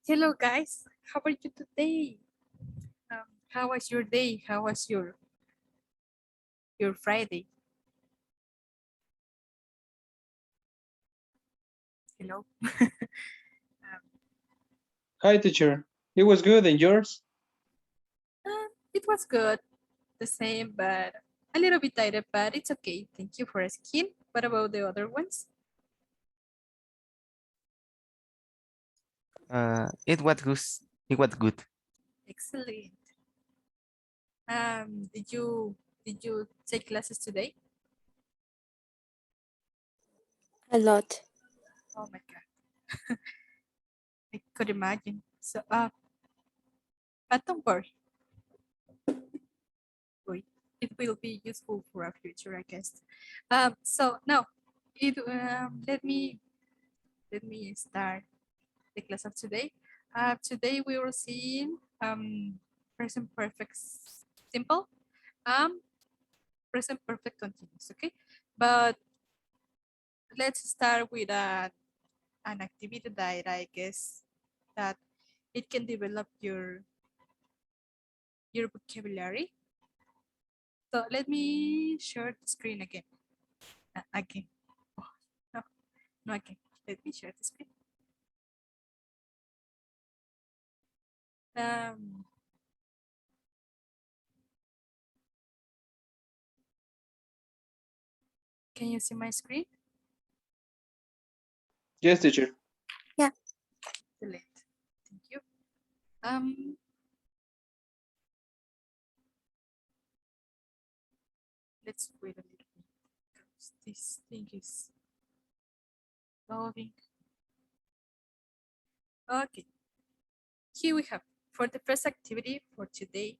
Hello, guys. How are you today? How was your day? How was your Friday? Hello. Hi, teacher. It was good, and yours? It was good, the same, but a little bit tired, but it's okay. Thank you for asking. What about the other ones? It was good. Excellent. Did you take classes today? A lot. Oh my god, I could imagine. So, but don't worry. It will be useful for our future, I guess. So now, let me start the class of today. Today we will see present perfect simple, um, present perfect continuous. Okay, but let's start with an activity that I guess that it can develop your vocabulary. So let me share the screen again. Again. Oh, no, no again. Let me share the screen. Um, can you see my screen? Yes, teacher. Delete. Thank you. Um, let's wait a little bit because this thing is loading. Okay, here we have for the first activity for today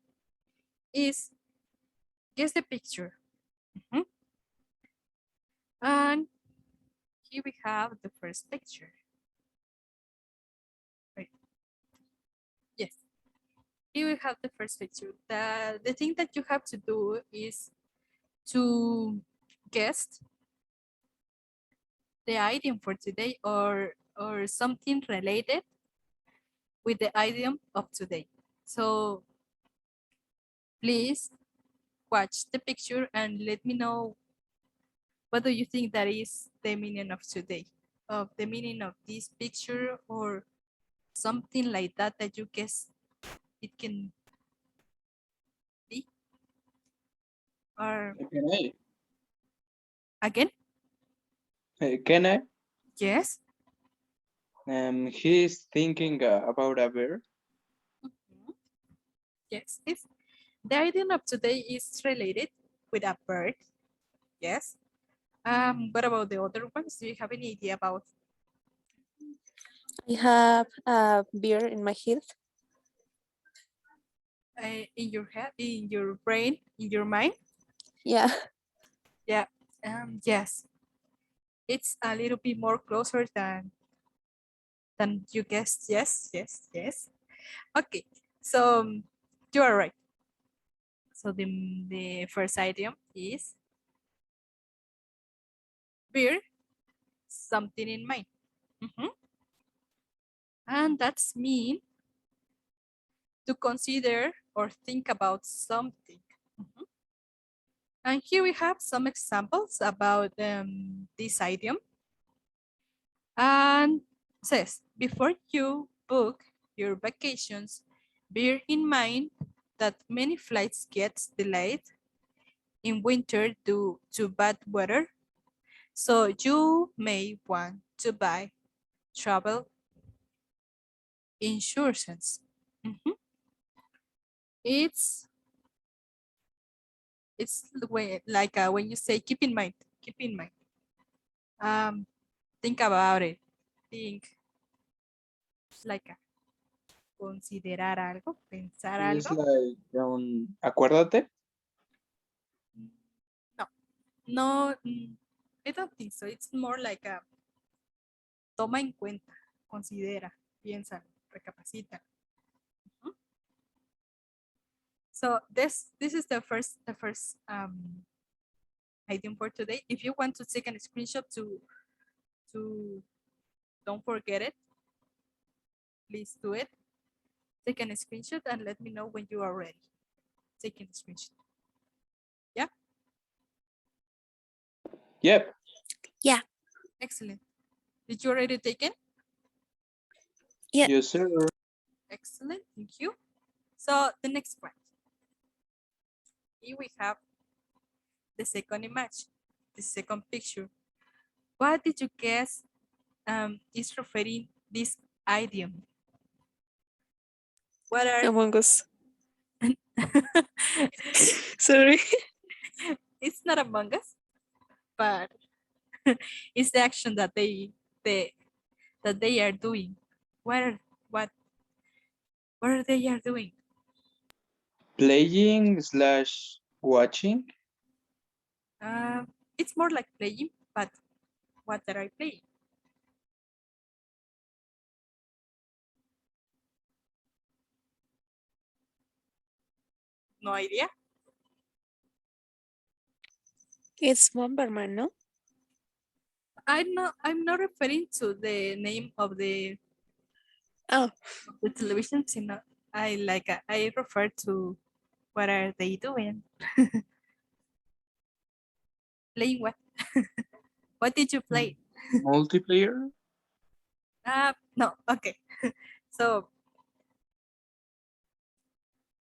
is guess the picture. Mhm. And here we have the first picture. Wait. Yes, here we have the first picture. The thing that you have to do is to guess the item for today or something related with the item of today. So please watch the picture and let me know what do you think that is the meaning of today, of the meaning of this picture or something like that that you guess it can be. Or Can I? again, Can I? yes. He's thinking about a bear. Mhm. Yes, if the item of today is related with a bird, yes. What about the other ones? Do you have any idea about I have a beer in my head. in your head, in your brain, in your mind? Yeah. Yeah. Yes. It's a little bit more closer than you guessed. Yes, yes, yes. Okay. So you are right. So the first item is beer, something in mind. Mhm. And that's mean to consider or think about something. Mhm. And here we have some examples about this idiom. And says, before you book your vacations, bear in mind that many flights get delayed in winter due to bad weather. So you may want to buy travel insurance. Mhm. It's it's the way like when you say keep in mind. Um, think about it. Think like considerar algo, pensar It's algo. like, acuérdate. No, no, I don't think so. It's more like a toma en cuenta, considera, piensa, recapacita. Mhm. So this is the first item for today. If you want to take a screenshot to don't forget it, please do it. Take a screenshot and let me know when you are ready. Taking a screenshot. Yeah, Yep. excellent. Did you already take it? Yeah. Yes, sir. Excellent, thank you. So the next one. Here we have the second image, the second picture. What did you guess is referring this idiom? What are Among Us. Sorry. it's not Among Us, but it's the action that they are doing. What are they are doing? Playing slash watching. It's more like playing, but what are I playing? No idea. It's Bomberman, no? I'm not referring to the name of the Oh, television. I refer to what are they doing? Playing what? What did you play? Multiplayer. No, okay. So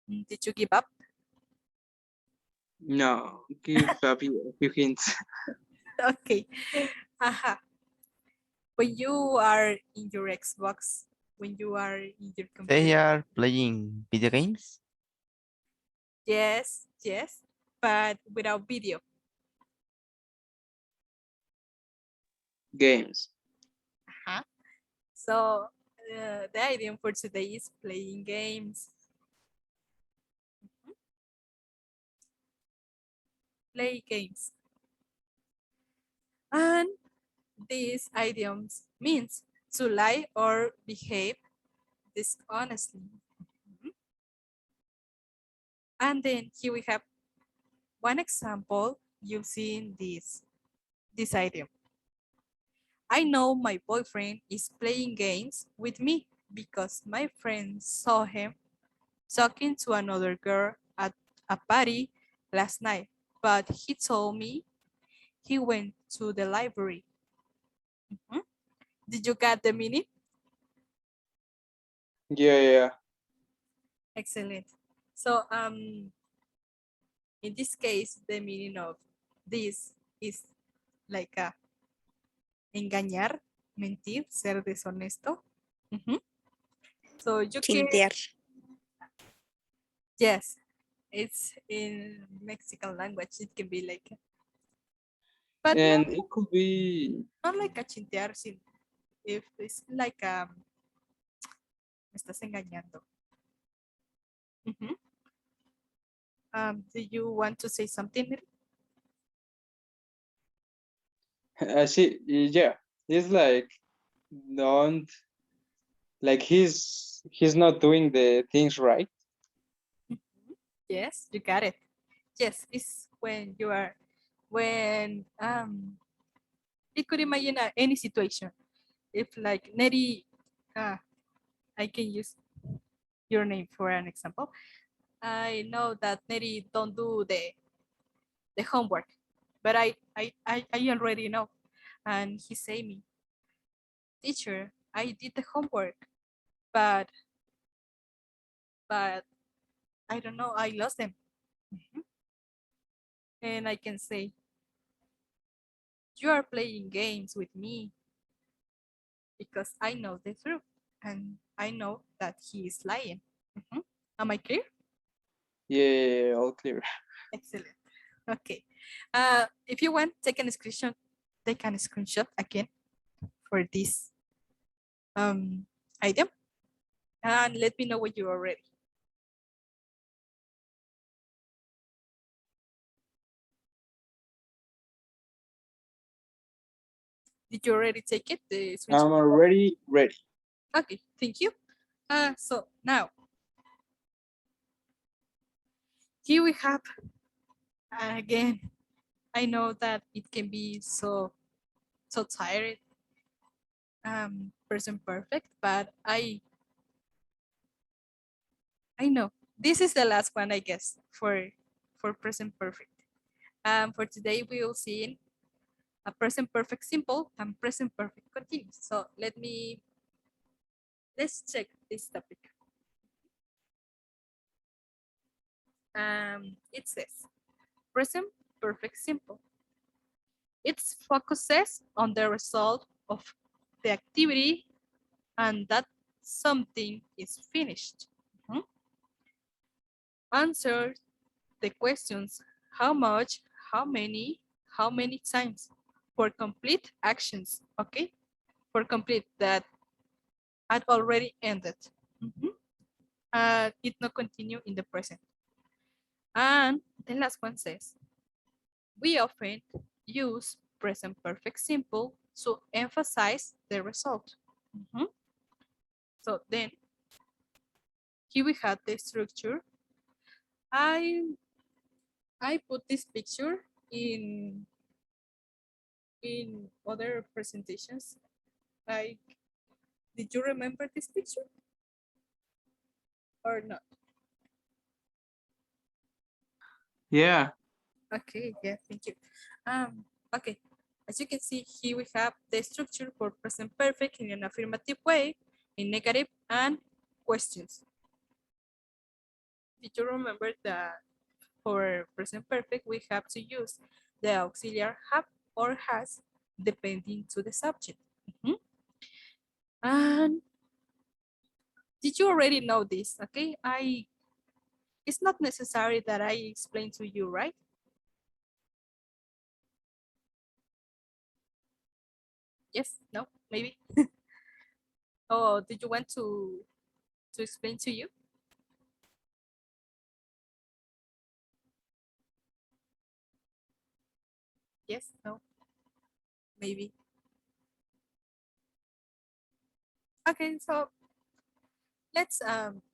did you give up? No, give a few hints. Okay. Aha. When you are in your Xbox, when you are in your computer. They are playing video games. Yes, but without video. Games. So the idiom for today is playing games. Play games. And these idioms means to lie or behave dishonestly. And then here we have one example using this idiom. I know my boyfriend is playing games with me because my friend saw him talking to another girl at a party last night, but he told me he went to the library. Did you get the meaning? Yeah. Excellent. So in this case, the meaning of this is like a engañar, mentir, ser deshonesto. So you can, Chintear. yes, it's in Mexican language. It can be like, but And it could be not like a chintear, if it's like me estás engañando. Do you want to say something? Mary? see, yeah. It's like don't like he's not doing the things right. Yes, you got it. Yes, it's when you are you could imagine any situation. If like Neri, I can use your name for an example. I know that Neri don't do the homework, but I already know. And he say me, teacher, I did the homework, but I don't know, I lost them. And I can say, you are playing games with me because I know the truth and I know that he is lying. Am I clear? Yeah, all clear. Excellent. Okay. If you want, take a screenshot again for this item and let me know when you are ready. Did you already take it? The screenshot? I'm already ready. Okay, thank you. So now, here we have, again, I know that it can be so tired, person perfect, but I I know this is the last one, I guess, for present perfect. For today, we will see a present perfect simple and present perfect continuous. So let's check this topic. It says present perfect simple. It focuses on the result of the activity and that something is finished. Answer the questions how much, how many times for complete actions, okay? For complete that had already ended. It not continue in the present. And the last one says, we often use present perfect simple to emphasize the result. So then, here we have the structure. I put this picture in other presentations. Like, did you remember this picture or not? Yeah. Okay, yeah, thank you. Okay, as you can see, here we have the structure for present perfect in an affirmative way, in negative, and questions. Did you remember that for present perfect, we have to use the auxiliary have or has depending to the subject. And did you already know this? Okay, it's not necessary that I explain to you, right? Yes, no, maybe. Oh, did you want to explain to you? Yes, no, maybe. Okay, so let's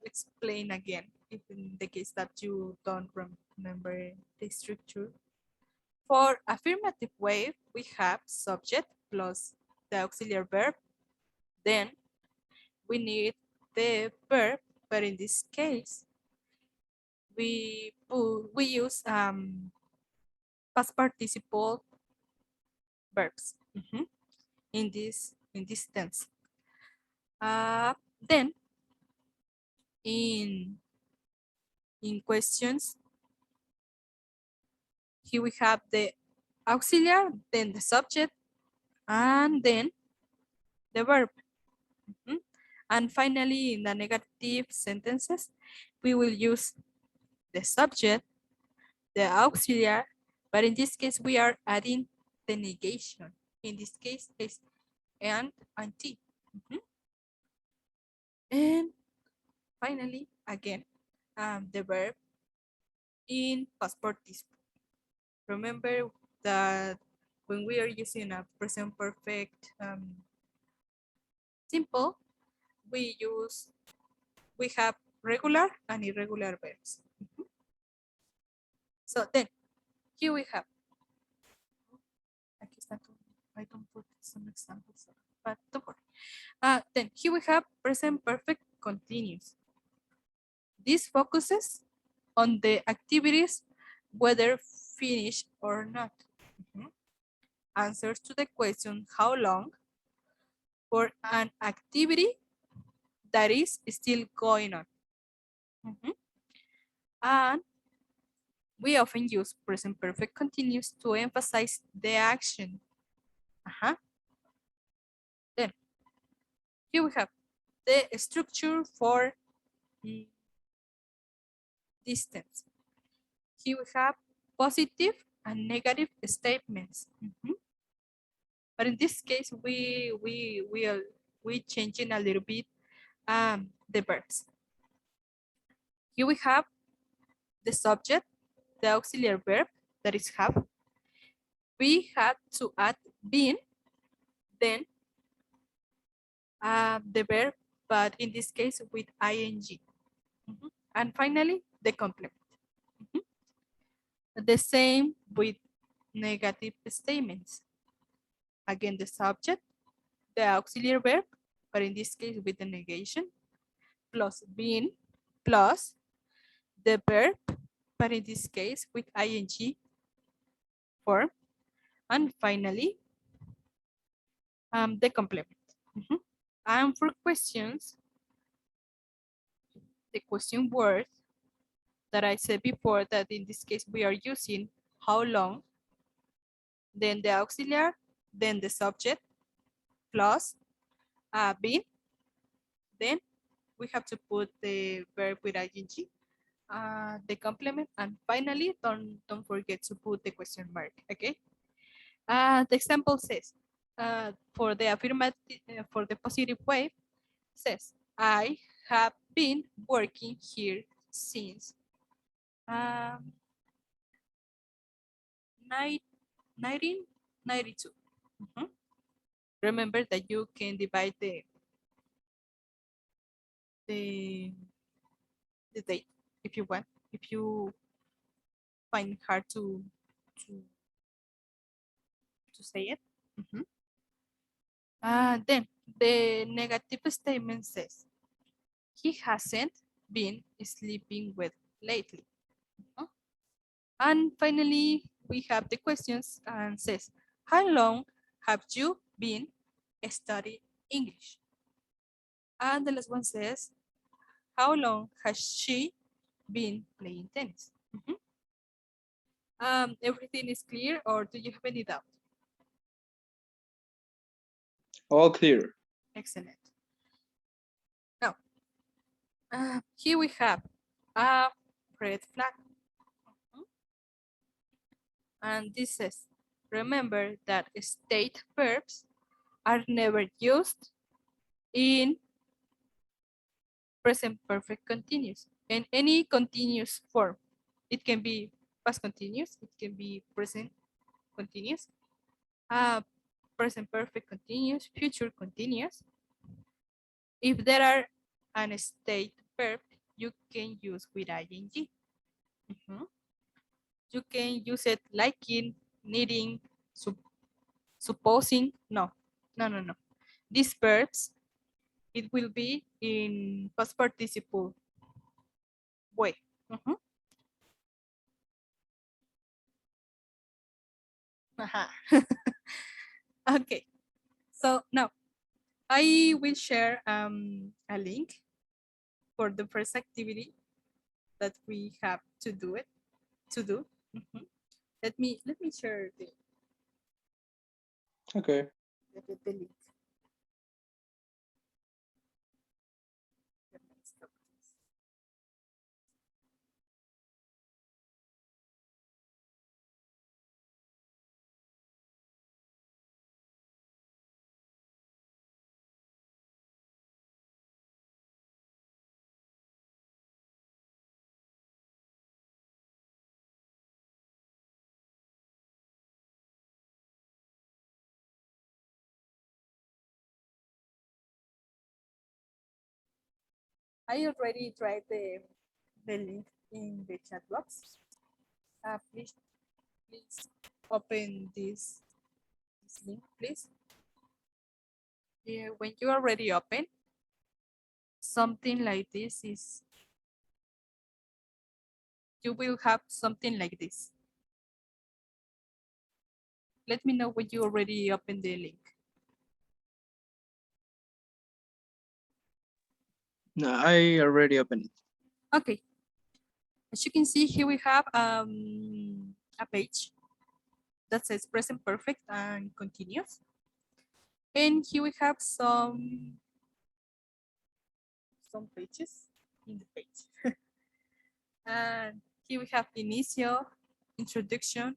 explain again if in the case that you don't remember the structure. For affirmative way, we have subject plus the auxiliary verb. Then we need the verb, but in this case, we use past participle verbs in this tense. Then in questions, here we have the auxiliary, then the subject, and then the verb. And finally, in the negative sentences, we will use the subject, the auxiliary, but in this case, we are adding the negation. In this case, it's and t. And finally, again, the verb in past participle. Remember that when we are using a present perfect simple, we have regular and irregular verbs. So then, here we have, I don't put some examples, but don't worry. Then here we have present perfect continuous. This focuses on the activities, whether finished or not. Answers to the question, how long, for an activity that is still going on. And we often use present perfect continuous to emphasize the action. Then, here we have the structure for distance. Here we have positive and negative statements. But in this case, we changing a little bit the verbs. Here we have the subject, the auxiliary verb, that is have. We had to add been, then the verb, but in this case with ing. And finally, the complement. The same with negative statements. Again, the subject, the auxiliary verb, but in this case with the negation, plus been, plus the verb, but in this case with ing form. And finally, the complement. And for questions, the question word that I said before, that in this case we are using how long, then the auxiliary, then the subject, plus been, then we have to put the verb with ing, the complement, and finally, don't forget to put the question mark, okay? The example says, for the affirmative, for the positive way, says, I have been working here since 1992. Remember that you can divide the date if you want, if you find it hard to say it. Then the negative statement says, he hasn't been sleeping well lately. And finally, we have the questions and says, how long have you been studying English? And the last one says, how long has she been playing tennis? Everything is clear, or do you have any doubt? All clear. Excellent. Now, here we have a red flag. And this says, remember that state verbs are never used in present perfect continuous and any continuous form. It can be past continuous, it can be present continuous, present perfect continuous, future continuous. If there are an state verb, you can use with ing. You can use it liking, needing, supposing. No. These verbs, it will be in past participle way. Okay, so now I will share a link for the first activity that we have to do. Let me share Okay. the link. I already tried the link in the chat box. Please open this link, please. When you already open, something like this is, you will have something like this. Let me know when you already opened the link. No, I already opened it. Okay. As you can see, here we have a page that says present perfect and continuous. And here we have some pages in the page. And here we have inicio, introduction,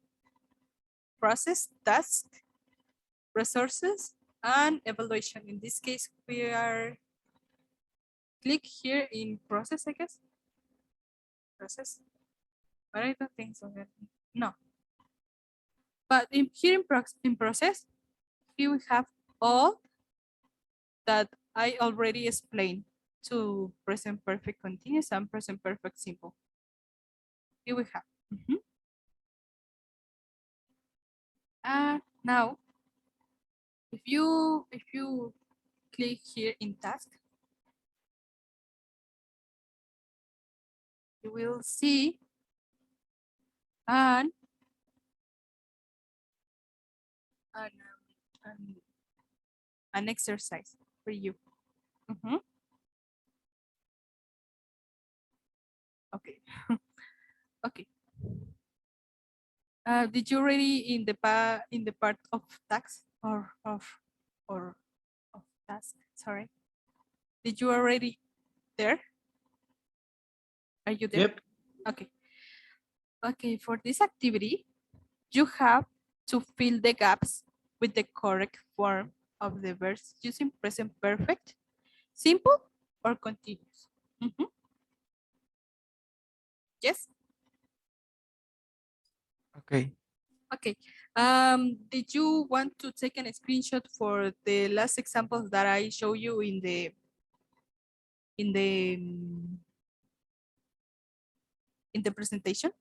process, task, resources, and evaluation. In this case, we are click here in process, I guess. Process, but I don't think so. No. But here in process, here we have all that I already explained to present perfect continuous and present perfect simple. Here we have. Now, if you click here in task, you will see an an, an, an exercise for you. Mhm. Okay. Okay. Did you already in the part of tax or of task? Sorry. Did you already there? Are you there? Yep. Okay. Okay. For this activity, you have to fill the gaps with the correct form of the verbs using present perfect, simple, or continuous. Mhm. Yes. Okay. Okay. Did you want to take a screenshot for the last examples that I show you in the in the mm, in the presentation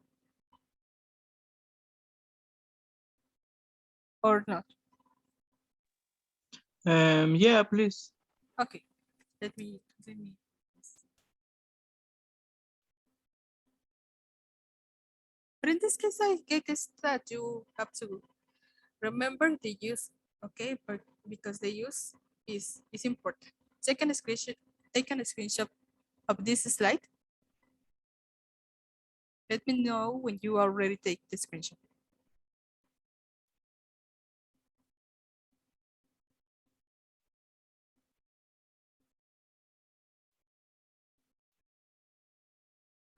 or not? Yeah, please. Okay. Let me. But in this case, I guess that you have to remember the use, okay? But because the use is important. Take a screenshot. Take a screenshot of this slide. Let me know when you already take the screenshot.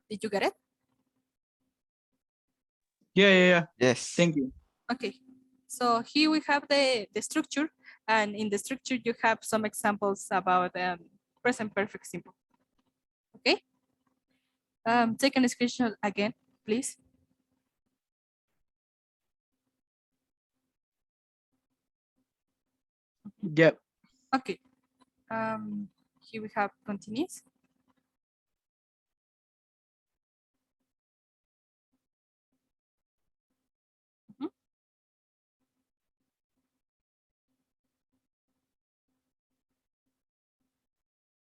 Did you get it? Yeah. Yes. Thank you. Okay. So here we have the structure, and in the structure you have some examples about present perfect simple. Okay. Take a screenshot again, please. Yep. Okay. Here we have continuous. Mhm.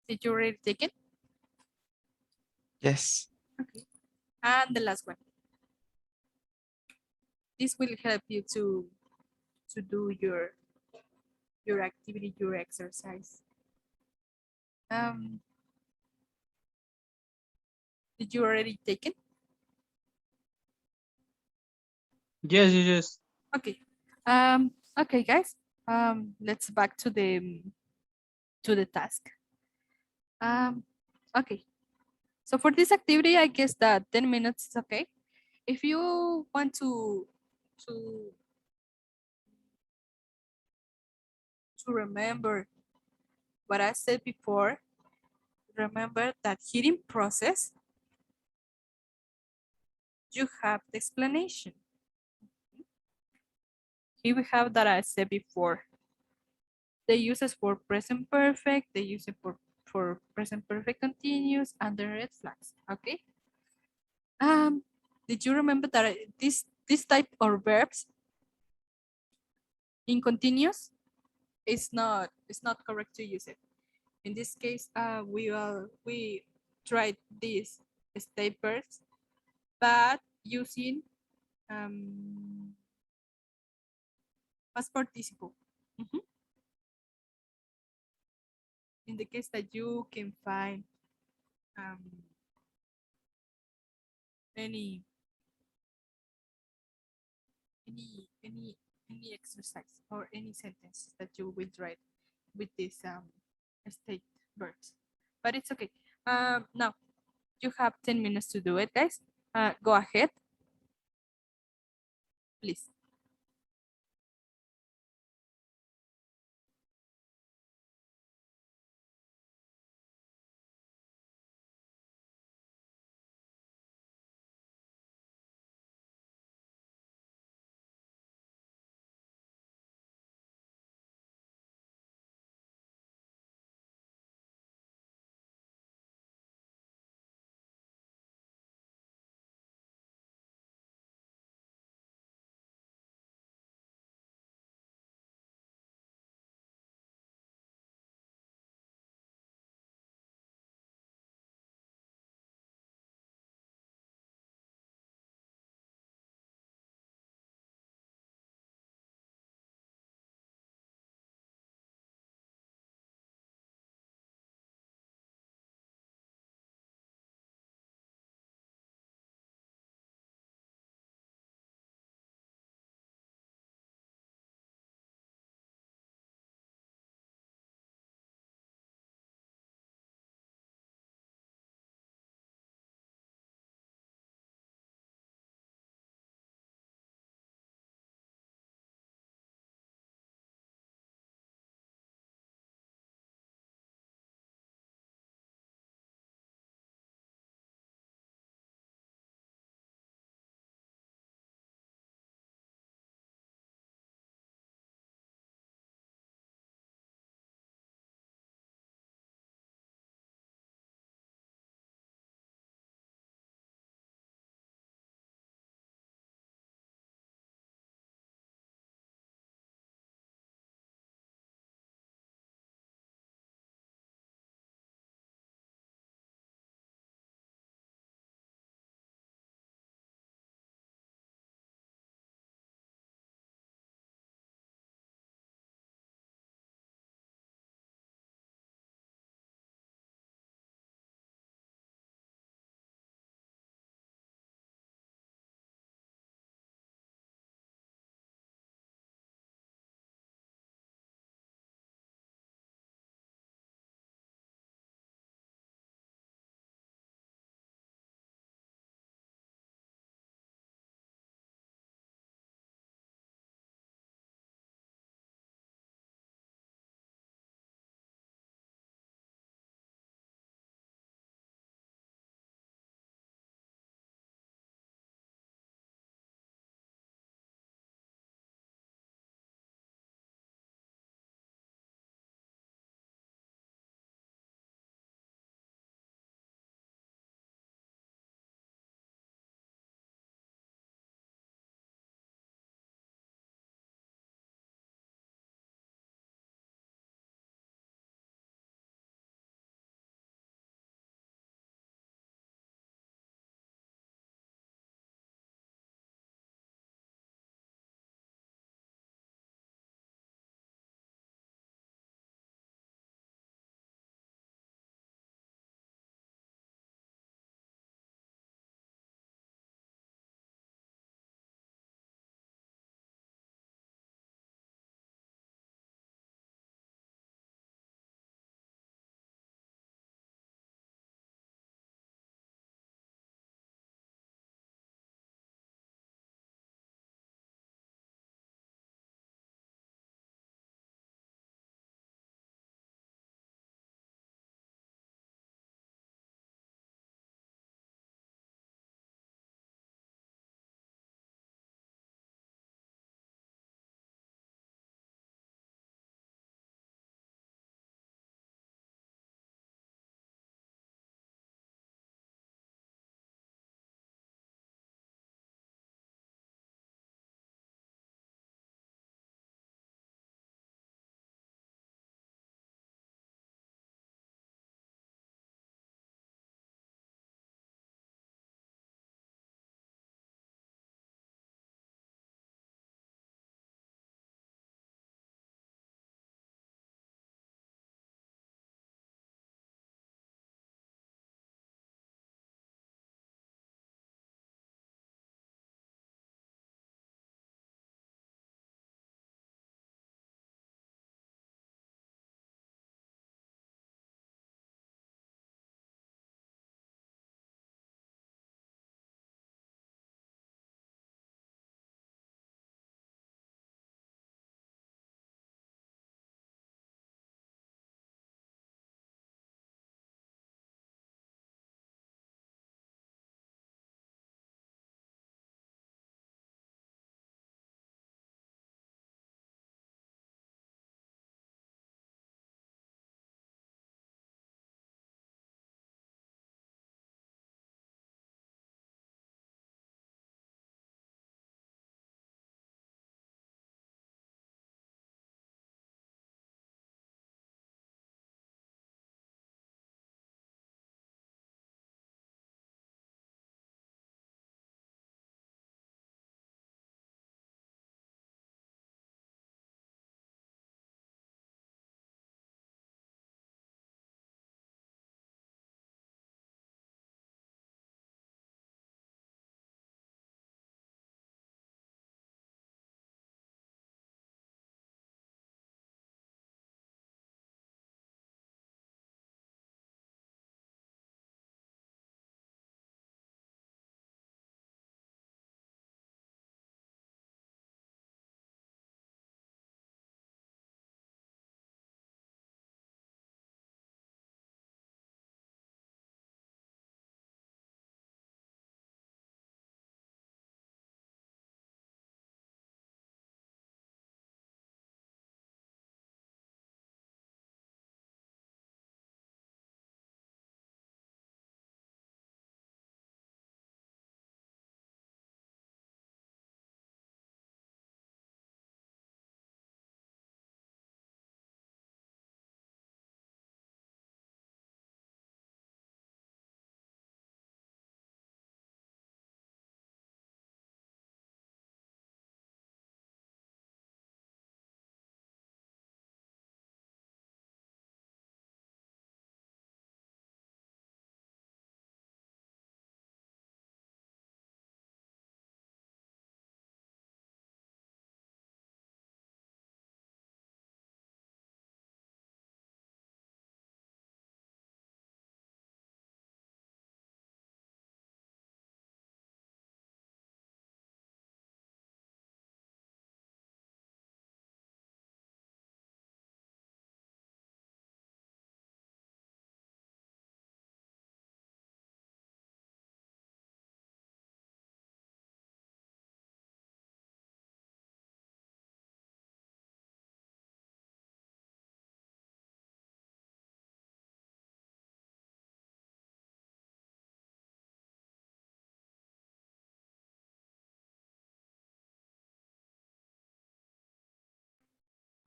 Did you already take it? Yes. Okay. And the last one. This will help you to do your activity, your exercise. Did you already take it? Yes. Okay. Okay, guys. Let's back to the task. Okay. So for this activity, I guess that 10 minutes is okay. If you want to to remember what I said before, remember that here in process, you have the explanation. Here we have that I said before. The uses for present perfect, the use for present perfect continuous, and the red flags. Okay. Did you remember that this type of verbs in continuous it's not correct to use it. In this case, we tried these state verbs, but using past participle. Mhm. In the case that you can find um, any any any exercise or any sentence that you will write with this state verbs, but it's okay. Now you have 10 minutes to do it, guys. Go ahead, please.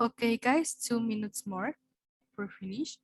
Okay, guys, 2 minutes more for finish.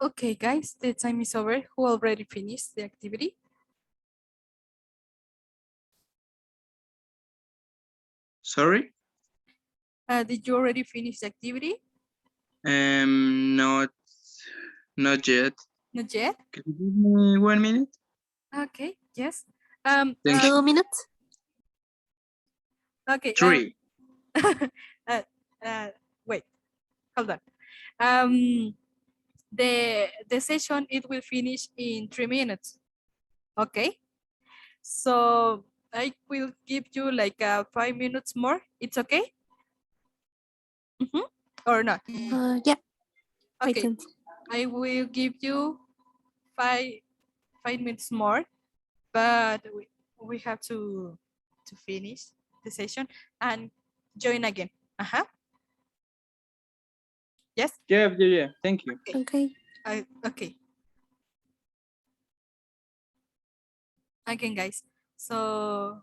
Okay, guys, the time is over. Who already finished the activity? Sorry? Did you already finish the activity? Not yet. Not yet? Can you give me 1 minute? Okay, yes. Thank you. 2 minutes. Okay. 3. Uh, wait, hold on. The session, it will finish in 3 minutes. Okay. So I will give you like 5 minutes more. It's okay? Or not? Yeah. I Okay. can. I will give you 5 minutes more, but we have to finish the session and join again. Yes. Yeah. Thank you. Okay. Okay. Again, guys. So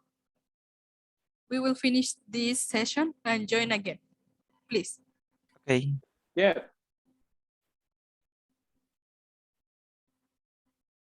we will finish this session and join again, please. Okay. Yeah.